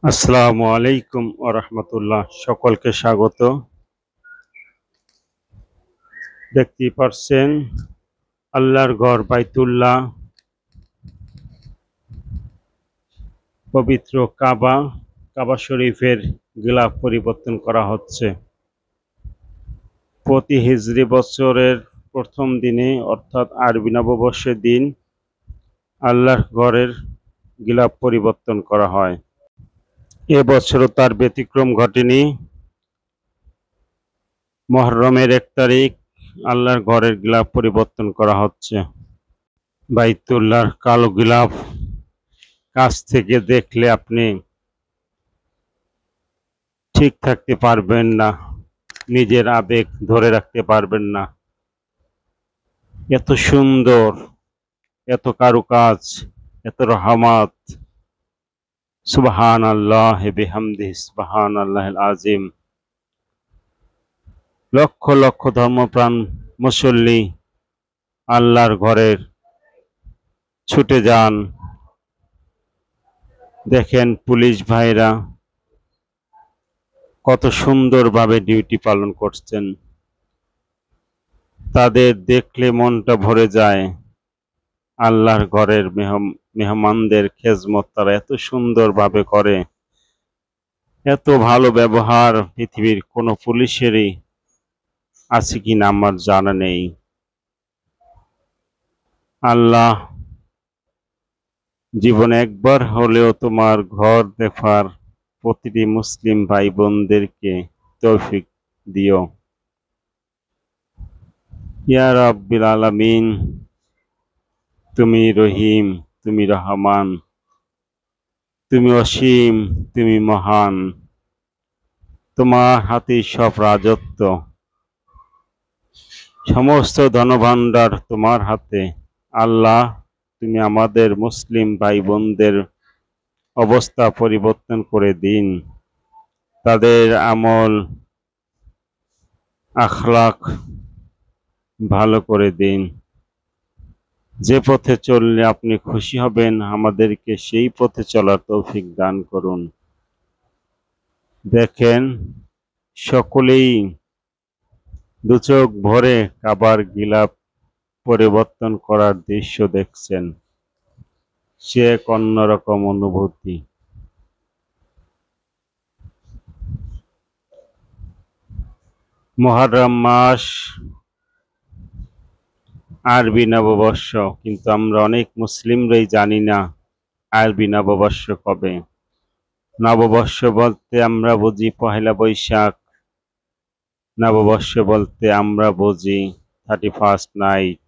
আসসালামু আলাইকুম ওয়া রাহমাতুল্লাহ। সকলকে স্বাগত। দেখতেই পারছেন আল্লাহর ঘর বাইতুল্লাহ, পবিত্র কাবা শরীফের গিলাফ পরিবর্তন করা হচ্ছে। প্রতি হিজরি বছরের প্রথম দিনে অর্থাৎ আরবি নববর্ষের দিন আল্লাহর ঘরের গিলাফ পরিবর্তন করা হয়। এবছরও তার ব্যতিক্রম ঘটেনি। মুহররমের 1 তারিখ আল্লাহর ঘরের গিলাফ পরিবর্তন করা হচ্ছে। বাইতুল্লাহর কালো গিলাফ কাছ থেকে দেখলে আপনি ঠিক থাকতে পারবেন না, নিজের আবেগ ধরে রাখতে পারবেন না। এত সুন্দর, এত কারুকাজ, এত রহমত। সুবহানাল্লাহ বিহামদিহি সুবহানাল্লাহিল আযীম। লক্ষ লক্ষ ধর্মপ্রাণ মুসল্লি আল্লাহর ঘরের ছুটে যান। দেখেন পুলিশ ভাইরা কত সুন্দরভাবে ডিউটি পালন করছেন। তাদের দেখলে মনটা ভরে যায়। আল্লাহর ঘরের মেহমানদের খেজমত তারা এত সুন্দরভাবে করে, এত ভালো ব্যবহার পৃথিবীর কোনো পুলিশেরই আছে কিনা আমার জানা নেই। আল্লাহ, জীবনে একবার হলেও তোমার ঘর দেখার প্রতিটি মুসলিম ভাই বোনদেরকে তৌফিক দিও। ইয়া রাব্বিল আলামিন, তুমি রহিম, তুমি রহমান, তুমি অসীম, তুমি মহান। তোমার হাতে সব রাজত্ব, সমস্ত ধনভাণ্ডার তোমার হাতে। আল্লাহ, তুমি আমাদের মুসলিম ভাই বোনদের অবস্থা পরিবর্তন করে দিন, তাদের আমল আখলাক ভালো করে দিন। যে পথে চললে আপনি খুশি হবেন আমাদেরকে সেই পথে চলার তৌফিক দান করুন। দেখেন সকলেই দু চোখ ভরে কাবার গিলাফ পরিবর্তন করার দৃশ্য দেখছেন। সে এক অন্যরকম অনুভূতি। মুহররম মাস আরবি নববর্ষ, কিন্তু আমরা অনেক মুসলিমরাই জানি না আরবি নববর্ষ কবে। নববর্ষ বলতে আমরা বুঝি পহেলা বৈশাখ, নববর্ষ বলতে আমরা বুঝি 31 নাইট।